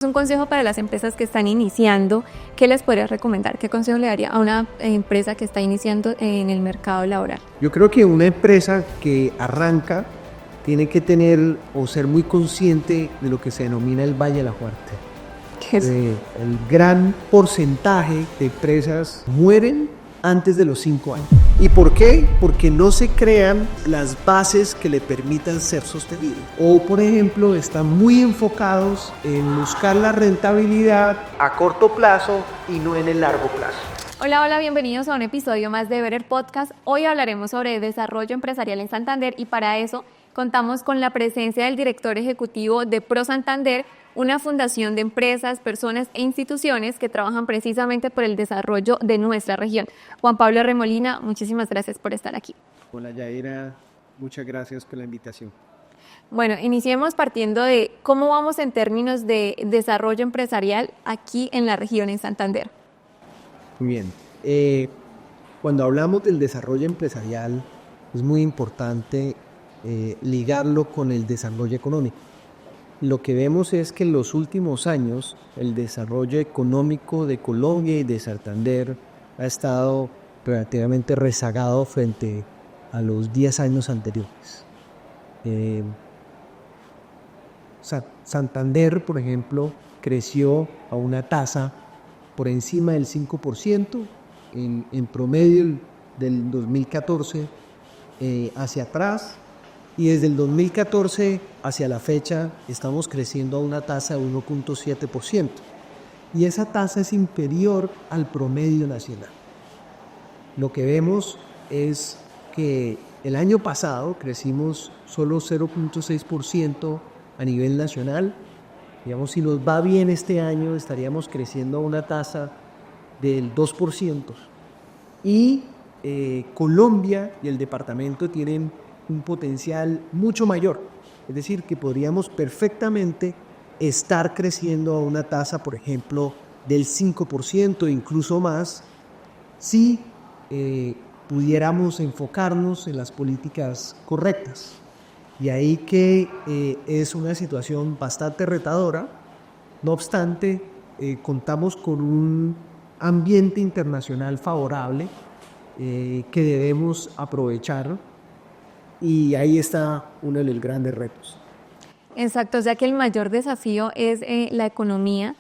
Un consejo para las empresas que están iniciando, ¿qué les podría recomendar? ¿Qué consejo le daría a una empresa que está iniciando en el mercado laboral? Yo creo que una empresa que arranca tiene que tener o ser muy consciente de lo que se denomina el Valle de la Muerte. ¿Qué es? El gran porcentaje de empresas mueren antes de los 5 años. ¿Y por qué? Porque no se crean las bases que le permitan ser sostenibles. O, por ejemplo, están muy enfocados en buscar la rentabilidad a corto plazo y no en el largo plazo. Hola, bienvenidos a un episodio más de Better Podcast. Hoy hablaremos sobre desarrollo empresarial en Santander y para eso contamos con la presencia del director ejecutivo de Pro Santander, una fundación de empresas, personas e instituciones que trabajan precisamente por el desarrollo de nuestra región. Juan Pablo Remolina, muchísimas gracias por estar aquí. Hola Yaira, muchas gracias por la invitación. Bueno, iniciemos partiendo de cómo vamos en términos de desarrollo empresarial aquí en la región, en Santander. Muy bien. Cuando hablamos del desarrollo empresarial, es muy importante ligarlo con el desarrollo económico. Lo que vemos es que en los últimos años el desarrollo económico de Colombia y de Santander ha estado relativamente rezagado frente a los 10 años anteriores. Santander, por ejemplo, creció a una tasa por encima del 5% en promedio del 2014 hacia atrás, y desde el 2014 hacia la fecha estamos creciendo a una tasa de 1.7%, y esa tasa es inferior al promedio nacional. Lo que vemos es que el año pasado crecimos solo 0.6% a nivel nacional. Digamos, si nos va bien este año, estaríamos creciendo a una tasa del 2%. Y Colombia y el departamento tienen un potencial mucho mayor. Es decir, que podríamos perfectamente estar creciendo a una tasa, por ejemplo, del 5%, incluso más, si pudiéramos enfocarnos en las políticas correctas. Y ahí que es una situación bastante retadora. No obstante, contamos con un ambiente internacional favorable que debemos aprovechar, y ahí está uno de los grandes retos. Exacto, o sea que el mayor desafío es la economía.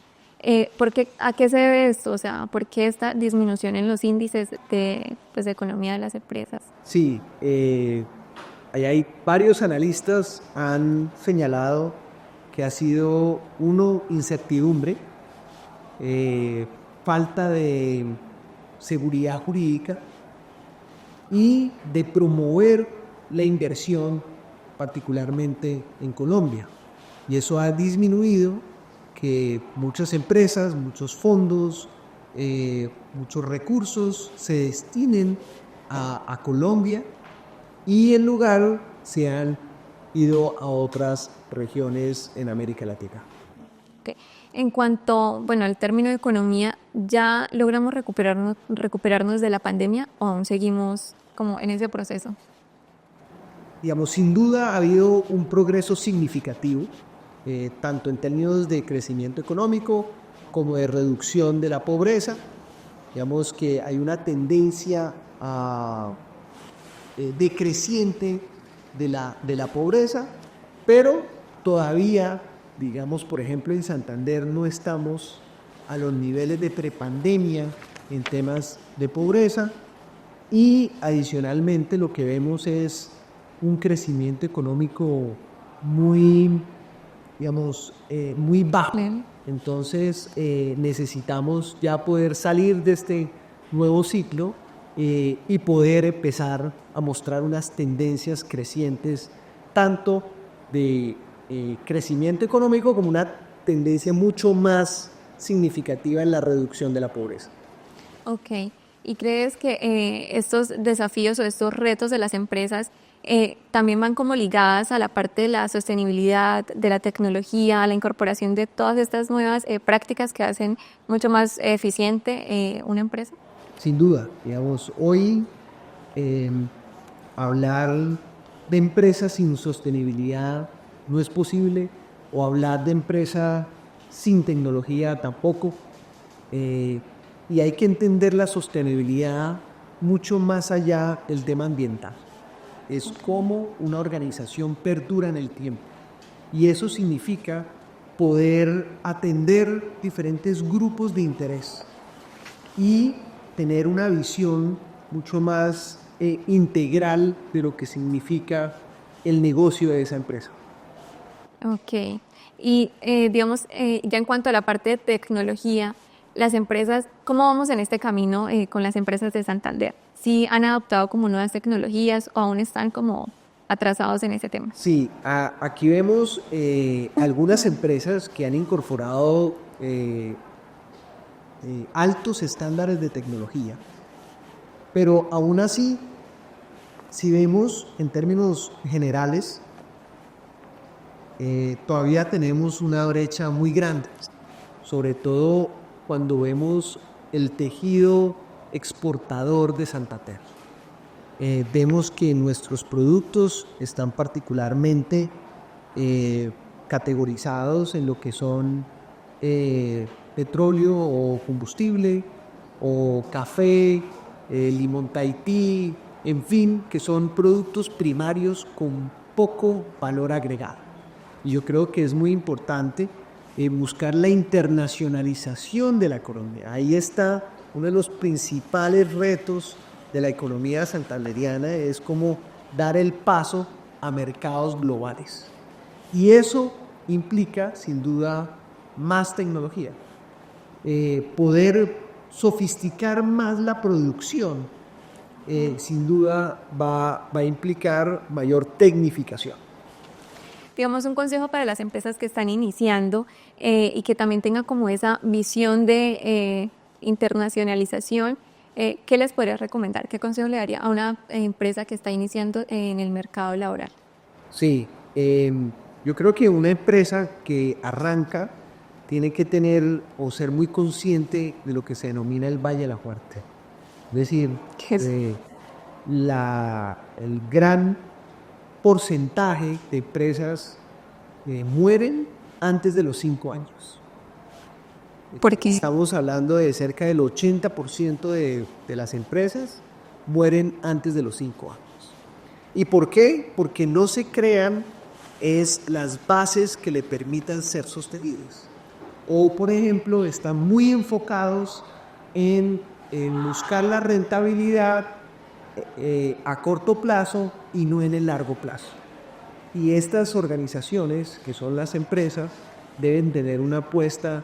¿A qué se debe esto? O sea, ¿por qué esta disminución en los índices de economía de las empresas? Sí, ahí hay varios analistas han señalado que ha sido incertidumbre, falta de seguridad jurídica y de promover la inversión, particularmente en Colombia. Y eso ha disminuido que muchas empresas, muchos fondos, muchos recursos se destinen a Colombia, y en lugar se han ido a otras regiones en América Latina. Okay. En cuanto, al término de economía, ¿ya logramos recuperarnos de la pandemia o aún seguimos como en ese proceso? Digamos, sin duda ha habido un progreso significativo, tanto en términos de crecimiento económico como de reducción de la pobreza. Digamos que hay una tendencia decreciente de la pobreza, pero todavía, digamos, por ejemplo, en Santander no estamos a los niveles de prepandemia en temas de pobreza, y adicionalmente lo que vemos es un crecimiento económico muy bajo. Entonces necesitamos ya poder salir de este nuevo ciclo y poder empezar a mostrar unas tendencias crecientes, tanto de crecimiento económico como una tendencia mucho más significativa en la reducción de la pobreza. Ok. ¿Y crees que estos desafíos o estos retos de las empresas también van como ligadas a la parte de la sostenibilidad, de la tecnología, a la incorporación de todas estas nuevas prácticas que hacen mucho más eficiente una empresa? Sin duda, digamos, hoy hablar de empresas sin sostenibilidad no es posible, o hablar de empresa sin tecnología tampoco. Y hay que entender la sostenibilidad mucho más allá del tema ambiental. Es cómo una organización perdura en el tiempo. Y eso significa poder atender diferentes grupos de interés y tener una visión mucho más integral de lo que significa el negocio de esa empresa. Ok. Y digamos, ya en cuanto a la parte de tecnología, las empresas, ¿cómo vamos en este camino con las empresas de Santander? ¿Sí han adoptado como nuevas tecnologías o aún están como atrasados en ese tema? Sí, aquí vemos algunas empresas que han incorporado altos estándares de tecnología, pero aún así, si vemos en términos generales, todavía tenemos una brecha muy grande, sobre todo cuando vemos el tejido exportador de Santander. Vemos que nuestros productos están particularmente categorizados en lo que son petróleo o combustible, o café, limón Tahití, en fin, que son productos primarios con poco valor agregado. Y yo creo que es muy importante buscar la internacionalización de la economía. Ahí está uno de los principales retos de la economía santanderiana, es como dar el paso a mercados globales. Y eso implica, sin duda, más tecnología. Poder sofisticar más la producción, sin duda, va a implicar mayor tecnificación. Digamos, un consejo para las empresas que están iniciando y que también tengan como esa visión de internacionalización. ¿Qué les podría recomendar? ¿Qué consejo le daría a una empresa que está iniciando en el mercado laboral? Sí, yo creo que una empresa que arranca tiene que tener o ser muy consciente de lo que se denomina el Valle de la Muerte. Es decir, el gran porcentaje de empresas mueren antes de los 5 años. ¿Por qué? Estamos hablando de cerca del 80% de las empresas mueren antes de los 5 años. ¿Y por qué? Porque no se crean las bases que le permitan ser sostenidas. O, por ejemplo, están muy enfocados en buscar la rentabilidad a corto plazo y no en el largo plazo. Y estas organizaciones, que son las empresas, deben tener una apuesta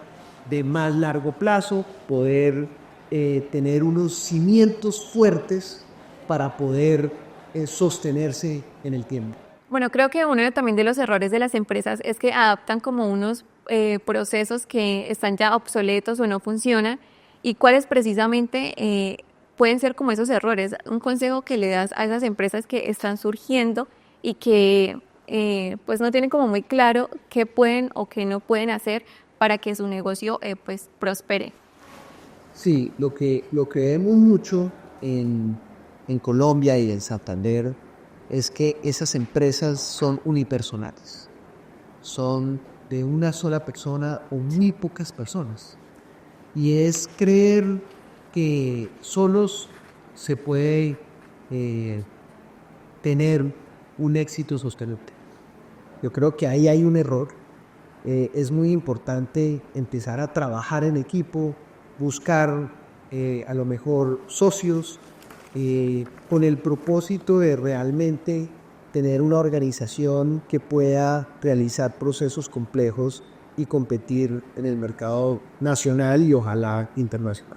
de más largo plazo, poder tener unos cimientos fuertes para poder sostenerse en el tiempo. Bueno, creo que uno también de los errores de las empresas es que adaptan como unos procesos que están ya obsoletos o no funcionan, y cuáles precisamente pueden ser como esos errores. Un consejo que le das a esas empresas que están surgiendo y que pues no tienen como muy claro qué pueden o qué no pueden hacer para que su negocio pues prospere. Sí, lo que vemos mucho en Colombia y en Santander es que esas empresas son unipersonales, son de una sola persona o muy pocas personas, y es creer que solos se puede tener un éxito sostenible. Yo creo que ahí hay un error. Es muy importante empezar a trabajar en equipo, buscar a lo mejor socios, con el propósito de realmente tener una organización que pueda realizar procesos complejos y competir en el mercado nacional y ojalá internacional.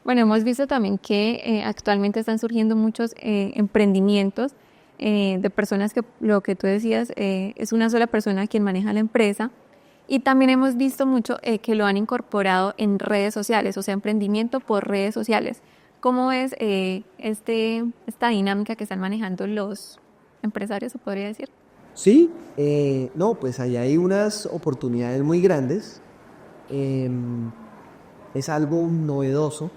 Bueno, hemos visto también que actualmente están surgiendo muchos emprendimientos de personas que, lo que tú decías, es una sola persona quien maneja la empresa. Y también hemos visto mucho que lo han incorporado en redes sociales, o sea, emprendimiento por redes sociales. ¿Cómo es esta dinámica que están manejando los empresarios, se podría decir? Sí, no, pues allá hay unas oportunidades muy grandes. Es algo novedoso.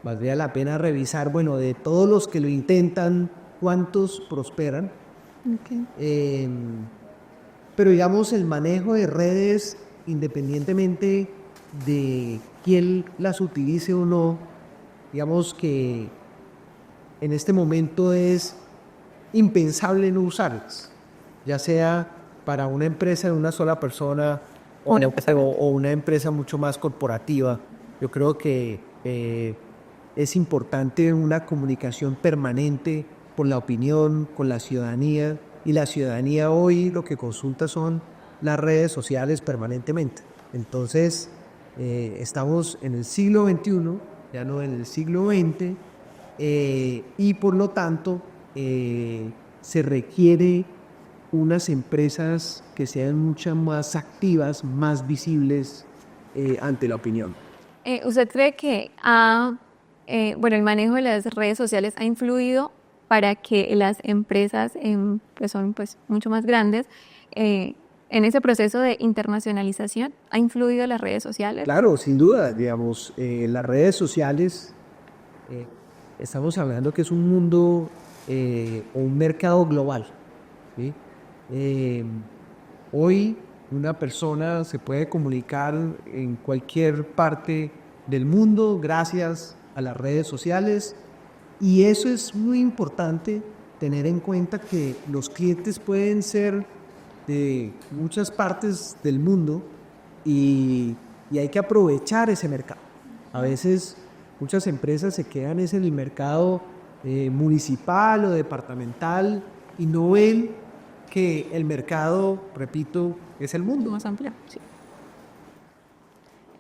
Valdría la pena revisar, bueno, de todos los que lo intentan, cuántos prosperan. Okay. pero digamos el manejo de redes, independientemente de quién las utilice o no, digamos que en este momento es impensable no usarlas, ya sea para una empresa de una sola persona o una empresa mucho más corporativa. Yo creo que es importante una comunicación permanente con la opinión, con la ciudadanía, y la ciudadanía hoy lo que consulta son las redes sociales permanentemente. Entonces, estamos en el siglo XXI, ya no en el siglo XX, y por lo tanto se requiere unas empresas que sean mucho más activas, más visibles ante la opinión. ¿Usted cree que el manejo de las redes sociales ha influido para que las empresas que son pues, mucho más grandes, en ese proceso de internacionalización, ha influido las redes sociales? Claro, sin duda, digamos, las redes sociales, estamos hablando que es un mundo o un mercado global, ¿sí? Hoy una persona se puede comunicar en cualquier parte del mundo gracias a las redes sociales, y eso es muy importante tener en cuenta, que los clientes pueden ser de muchas partes del mundo y hay que aprovechar ese mercado. A veces muchas empresas se quedan en el mercado municipal o departamental y no ven que el mercado, repito, es el mundo más amplio. Sí.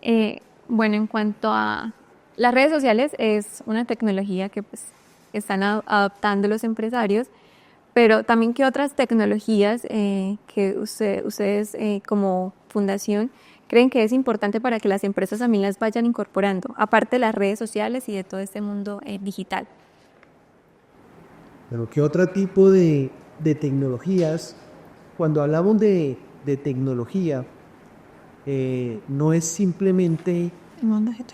En cuanto a las redes sociales, es una tecnología que pues, están adoptando los empresarios, pero también ¿qué otras tecnologías que ustedes como fundación creen que es importante para que las empresas también las vayan incorporando, aparte de las redes sociales y de todo este mundo digital? Pero ¿qué otro tipo de tecnologías? Cuando hablamos de tecnología, no es simplemente,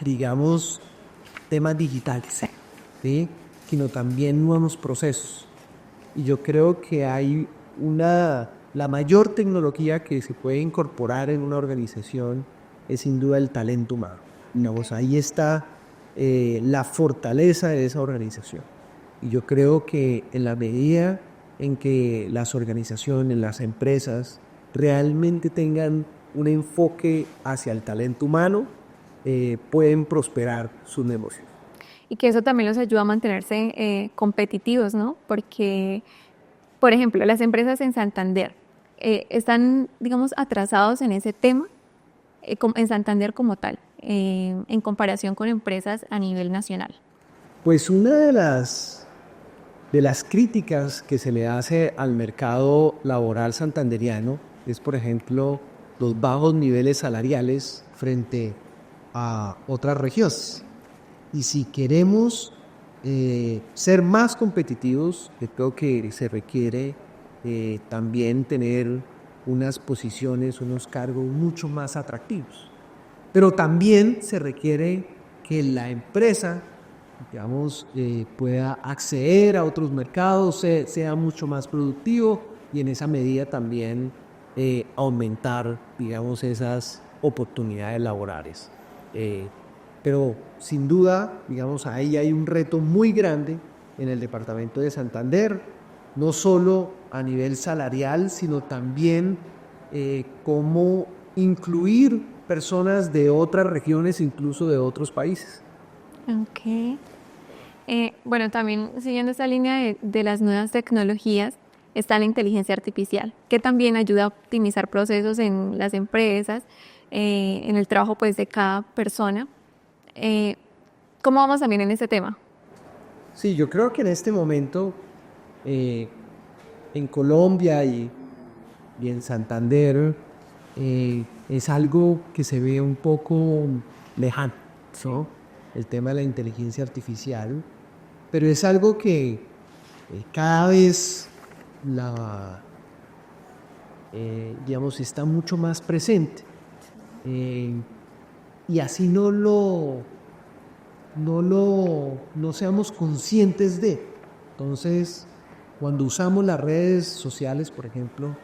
digamos, temas digitales, ¿sí? Sino también nuevos procesos. Y yo creo que hay la mayor tecnología que se puede incorporar en una organización es sin duda el talento humano. Digamos, ahí está la fortaleza de esa organización. Y yo creo que en la medida en que las organizaciones, las empresas realmente tengan un enfoque hacia el talento humano, pueden prosperar sus negocios. Y que eso también los ayuda a mantenerse competitivos, ¿no? Porque, por ejemplo, las empresas en Santander están, digamos, atrasados en ese tema, en Santander como tal, en comparación con empresas a nivel nacional. Pues una de las críticas que se le hace al mercado laboral santanderiano es, por ejemplo, los bajos niveles salariales frente a otras regiones. Y si queremos ser más competitivos, yo creo que se requiere también tener unas posiciones, unos cargos mucho más atractivos. Pero también se requiere que la empresa, digamos, pueda acceder a otros mercados, sea mucho más productivo, y en esa medida también aumentar, digamos, esas oportunidades laborales. Pero sin duda, digamos, ahí hay un reto muy grande en el departamento de Santander, no solo a nivel salarial, sino también cómo incluir personas de otras regiones, incluso de otros países. Ok. También siguiendo esta línea de las nuevas tecnologías, está la inteligencia artificial, que también ayuda a optimizar procesos en las empresas, en el trabajo pues, de cada persona. ¿Cómo vamos también en este tema? Sí, yo creo que en este momento en Colombia y en Santander es algo que se ve un poco lejano, ¿no? El tema de la inteligencia artificial, pero es algo que cada vez digamos, está mucho más presente, y así no seamos conscientes de. Entonces, cuando usamos las redes sociales, por ejemplo,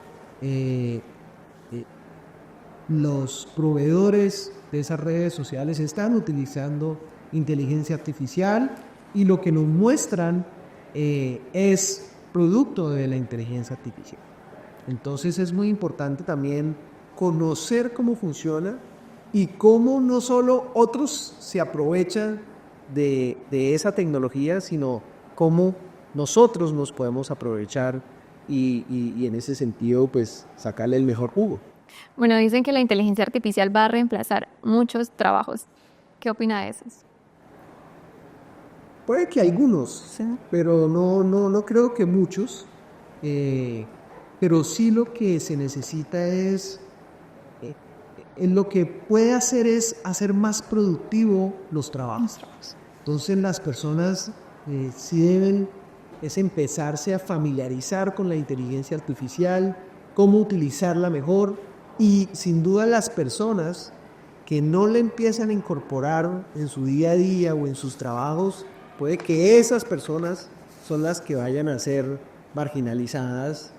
los proveedores de esas redes sociales están utilizando inteligencia artificial y lo que nos muestran es producto de la inteligencia artificial. Entonces es muy importante también conocer cómo funciona y cómo no solo otros se aprovechan de esa tecnología, sino cómo nosotros nos podemos aprovechar y en ese sentido pues sacarle el mejor jugo. Bueno, dicen que la inteligencia artificial va a reemplazar muchos trabajos. ¿Qué opina de esos? Puede que algunos, Sí. pero no creo que muchos. Pero sí lo que se necesita es, lo que puede hacer es hacer más productivo los trabajos. Entonces las personas sí deben es empezarse a familiarizar con la inteligencia artificial, cómo utilizarla mejor y sin duda las personas que no la empiezan a incorporar en su día a día o en sus trabajos, puede que esas personas son las que vayan a ser marginalizadas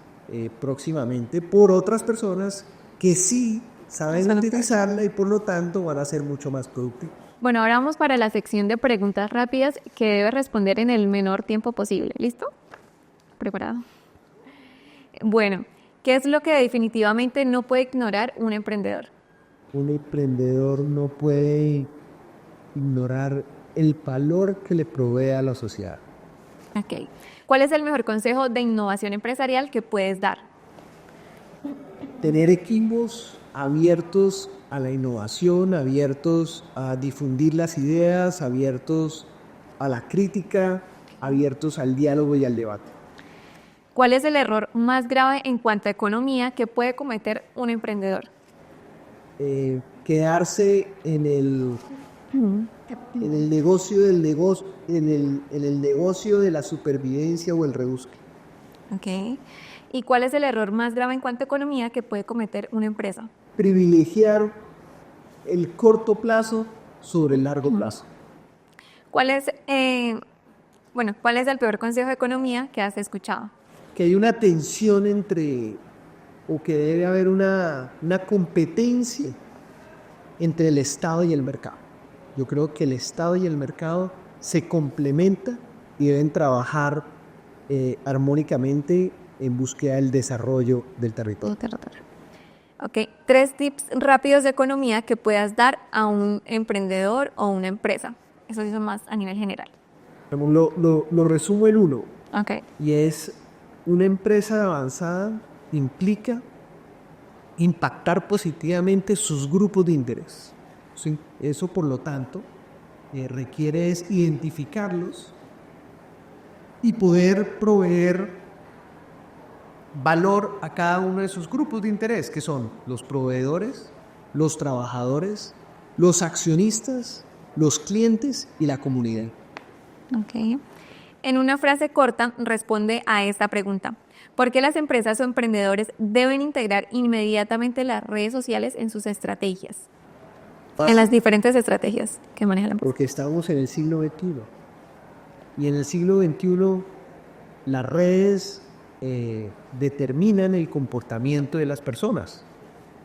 próximamente por otras personas que sí saben utilizarla y por lo tanto van a ser mucho más productivos. Bueno, ahora vamos para la sección de preguntas rápidas que debe responder en el menor tiempo posible. ¿Listo? ¿Preparado? Bueno, ¿qué es lo que definitivamente no puede ignorar un emprendedor? Un emprendedor no puede ignorar el valor que le provee a la sociedad. Ok. ¿Cuál es el mejor consejo de innovación empresarial que puedes dar? Tener equipos abiertos a la innovación, abiertos a difundir las ideas, abiertos a la crítica, abiertos al diálogo y al debate. ¿Cuál es el error más grave en cuanto a economía que puede cometer un emprendedor? Quedarse en el negocio en el negocio de la supervivencia o el rebusque. Ok. ¿Y cuál es el error más grave en cuanto a economía que puede cometer una empresa? Privilegiar el corto plazo sobre el largo plazo. ¿Cuál es el peor consejo de economía que has escuchado? Que hay una tensión o que debe haber una competencia entre el Estado y el mercado. Yo creo que el Estado y el mercado se complementan y deben trabajar armónicamente en búsqueda del desarrollo del territorio. Ok, 3 tips rápidos de economía que puedas dar a un emprendedor o una empresa. Eso sí son más a nivel general. Lo resumo en uno. Ok. Y es una empresa avanzada implica impactar positivamente sus grupos de interés. ¿Sí? Eso, por lo tanto, requiere es identificarlos y poder proveer valor a cada uno de esos grupos de interés, que son los proveedores, los trabajadores, los accionistas, los clientes y la comunidad. Ok. En una frase corta, responde a esta pregunta. ¿Por qué las empresas o emprendedores deben integrar inmediatamente las redes sociales en sus estrategias? En las diferentes estrategias que maneja la empresa. Porque estamos en el siglo XXI. Y en el siglo XXI las redes determinan el comportamiento de las personas.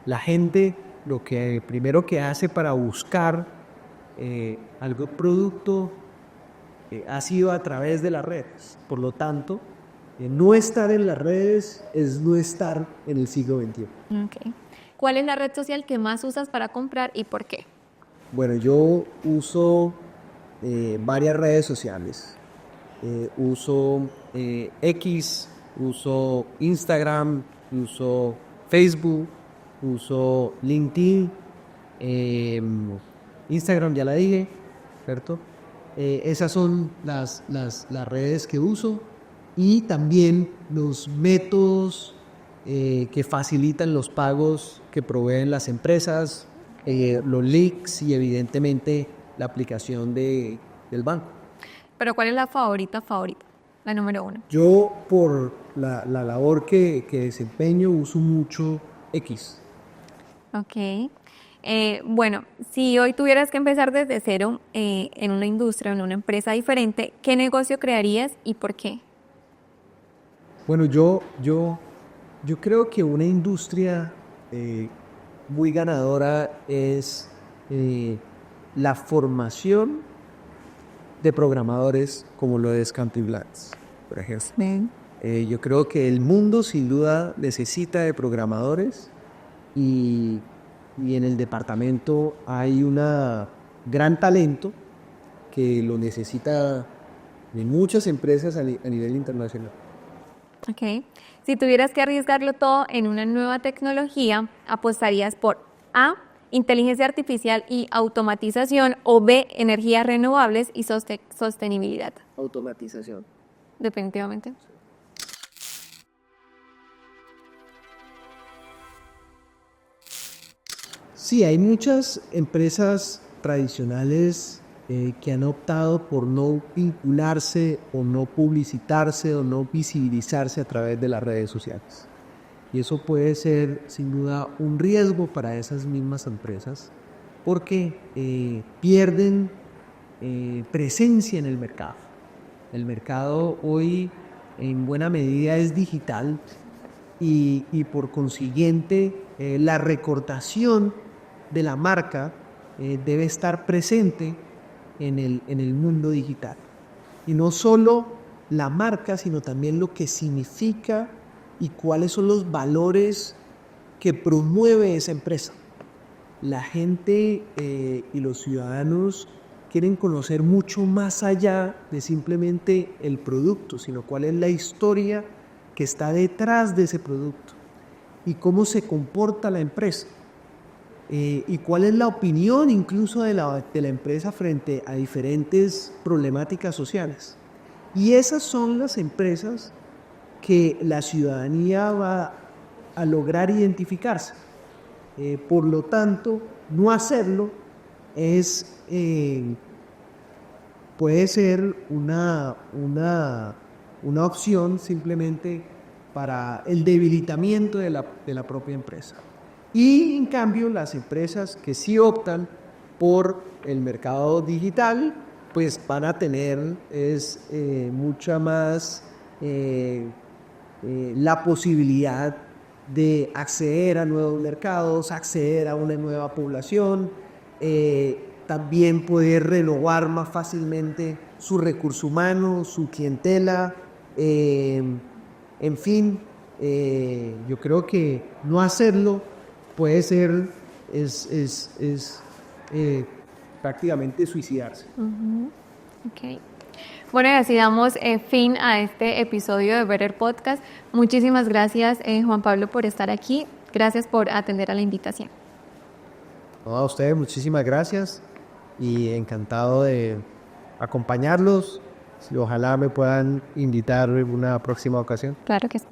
La gente lo que primero que hace para buscar algún producto ha sido a través de las redes. Por lo tanto, no estar en las redes es no estar en el siglo XXI. Okay. ¿Cuál es la red social que más usas para comprar y por qué? Bueno, yo uso varias redes sociales. Uso X, uso Instagram, uso Facebook, uso LinkedIn, Instagram ya la dije, ¿cierto? Esas son las redes que uso y también los métodos que facilitan los pagos que proveen las empresas, los links y evidentemente la aplicación del banco. ¿Pero cuál es la favorita? La número 1. Yo, por la labor que desempeño, uso mucho X. Ok. Bueno, si hoy tuvieras que empezar desde cero en una industria, en una empresa diferente, ¿qué negocio crearías y por qué? Bueno, yo creo que una industria muy ganadora es la formación de programadores como lo es Country Blacks, por ejemplo. Yo creo que el mundo sin duda necesita de programadores y en el departamento hay un gran talento que lo necesita de muchas empresas a nivel internacional. Ok. Si tuvieras que arriesgarlo todo en una nueva tecnología, ¿apostarías por A, inteligencia artificial y automatización, o B, energías renovables y sostenibilidad? Automatización. Definitivamente. Sí, hay muchas empresas tradicionales que han optado por no vincularse o no publicitarse o no visibilizarse a través de las redes sociales. Y eso puede ser sin duda un riesgo para esas mismas empresas porque pierden presencia en el mercado. El mercado hoy en buena medida es digital y por consiguiente la recordación de la marca debe estar presente en el mundo digital. Y no solo la marca, sino también lo que significa y cuáles son los valores que promueve esa empresa. La gente y los ciudadanos quieren conocer mucho más allá de simplemente el producto, sino cuál es la historia que está detrás de ese producto y cómo se comporta la empresa. Y cuál es la opinión incluso de la empresa frente a diferentes problemáticas sociales. Y esas son las empresas que la ciudadanía va a lograr identificarse. Por lo tanto, no hacerlo puede ser una opción simplemente para el debilitamiento de la propia empresa. Y en cambio las empresas que sí optan por el mercado digital, pues van a tener mucha más la posibilidad de acceder a nuevos mercados, acceder a una nueva población, también poder renovar más fácilmente su recurso humano, su clientela, en fin, yo creo que no hacerlo puede ser prácticamente suicidarse. Okay. Bueno, y así damos fin a este episodio de Better Podcast. Muchísimas gracias, Juan Pablo, por estar aquí. Gracias por atender a la invitación. No, a ustedes muchísimas gracias y encantado de acompañarlos. Ojalá me puedan invitar en una próxima ocasión. Claro que sí.